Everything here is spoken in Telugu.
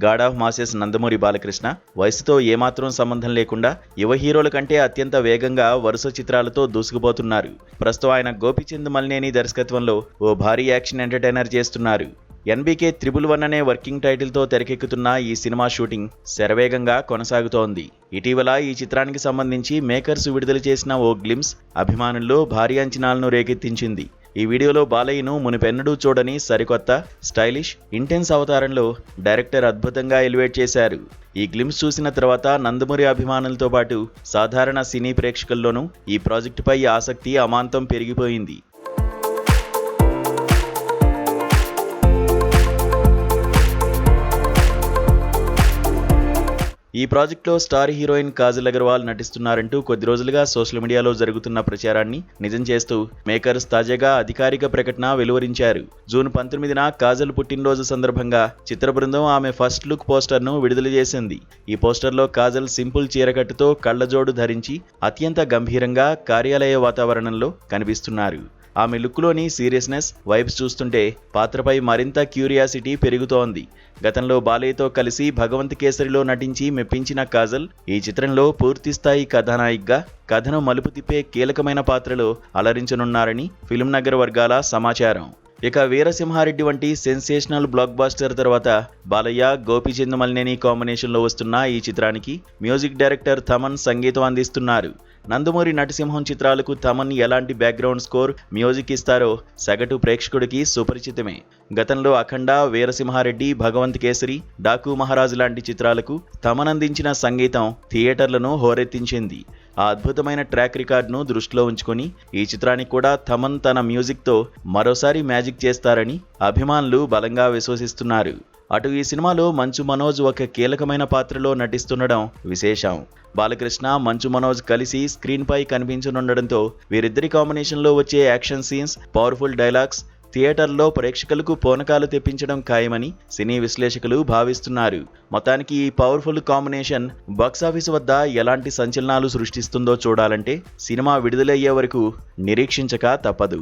God of masses Nandamuri Balakrishna వయసుతో ఏమాత్రం సంబంధం లేకుండా యువ హీరోల కంటే అత్యంత వేగంగా వరుస చిత్రాలతో దూసుకుపోతున్నారు. ప్రస్తుతం ఆయన గోపీచంద్ మలినేని దర్శకత్వంలో ఓ భారీ యాక్షన్ ఎంటర్టైనర్ చేస్తున్నారు. ఎన్బీకే 111 అనే వర్కింగ్ టైటిల్తో తెరకెక్కుతున్న ఈ సినిమా షూటింగ్ శరవేగంగా కొనసాగుతోంది. ఇటీవల ఈ చిత్రానికి సంబంధించి మేకర్స్ విడుదల చేసిన ఓ గ్లిమ్స్ అభిమానుల్లో భారీ అంచనాలను రేకెత్తించింది. ఈ వీడియోలో బాలయ్యను మునుపెన్నడూ చూడని సరికొత్త, స్టైలిష్, ఇంటెన్స్ అవతారంలో డైరెక్టర్ అద్భుతంగా ఎలివేట్ చేశారు. ఈ గ్లిమ్స్ చూసిన తర్వాత నందమూరి అభిమానులతో పాటు సాధారణ సినీ ప్రేక్షకుల్లోనూ ఈ ప్రాజెక్టుపై ఆసక్తి అమాంతం పెరిగిపోయింది. ఈ ప్రాజెక్టులో స్టార్ హీరోయిన్ కాజల్ అగర్వాల్ నటిస్తున్నారంటూ కొద్ది రోజులుగా సోషల్ మీడియాలో జరుగుతున్న ప్రచారాన్ని నిజం చేస్తూ మేకర్స్ తాజాగా అధికారిక ప్రకటన వెలువరించారు. జూన్ 19న కాజల్ పుట్టినరోజు సందర్భంగా చిత్ర బృందం ఆమె ఫస్ట్ లుక్ పోస్టర్ను విడుదల చేసింది. ఈ పోస్టర్లో కాజల్ సింపుల్ చీరకట్టుతో కళ్లజోడు ధరించి అత్యంత గంభీరంగా కార్యాలయ వాతావరణంలో కనిపిస్తున్నారు. ఆమె లుక్లోని సీరియస్నెస్, వైబ్స్ చూస్తుంటే పాత్రపై మరింత క్యూరియాసిటీ పెరుగుతోంది. గతంలో బాలయ్యతో కలిసి భగవంత్ కేసరిలో నటించి మెప్పించిన కాజల్ ఈ చిత్రంలో పూర్తిస్థాయి కథానాయికగా కథను మలుపు తిప్పే కీలకమైన పాత్రలో అలరించనున్నారని ఫిల్మ్ నగర్ వర్గాల సమాచారం. ఇక వీరసింహారెడ్డి వంటి సెన్సేషనల్ బ్లాక్ బాస్టర్ తర్వాత బాలయ్య, గోపీచంద్ మలినేని కాంబినేషన్లో వస్తున్న ఈ చిత్రానికి మ్యూజిక్ డైరెక్టర్ థమన్ సంగీతం అందిస్తున్నారు. నందమూరి నటసింహం చిత్రాలకు థమన్ ఎలాంటి బ్యాక్గ్రౌండ్ స్కోర్, మ్యూజిక్ ఇస్తారో సగటు ప్రేక్షకుడికి సుపరిచితమే. గతంలో అఖండ, వీరసింహారెడ్డి, భగవంత్ కేసరి, డాకు మహారాజు లాంటి చిత్రాలకు థమన్ అందించిన సంగీతం థియేటర్లను హోరెత్తించింది. ఆ అద్భుతమైన ట్రాక్ రికార్డును దృష్టిలో ఉంచుకొని ఈ చిత్రానికి కూడా థమన్ తన మ్యూజిక్తో మరోసారి మ్యాజిక్ చేస్తారని అభిమానులు బలంగా విశ్వసిస్తున్నారు. అటు ఈ సినిమాలో మంచు మనోజ్ ఒక కీలకమైన పాత్రలో నటిస్తుండడం విశేషం. బాలకృష్ణ, మంచు మనోజ్ కలిసి స్క్రీన్ పై కనిపించనుండడంతో వీరిద్దరి కాంబినేషన్లో వచ్చే యాక్షన్ సీన్స్, పవర్ఫుల్ డైలాగ్స్ థియేటర్లో ప్రేక్షకులకు పూనకాలు తెప్పించడం ఖాయమని సినీ విశ్లేషకులు భావిస్తున్నారు. మొత్తానికి ఈ పవర్ఫుల్ కాంబినేషన్ బాక్సాఫీస్ వద్ద ఎలాంటి సంచలనాలు సృష్టిస్తుందో చూడాలంటే సినిమా విడుదలయ్యే వరకు నిరీక్షించక తప్పదు.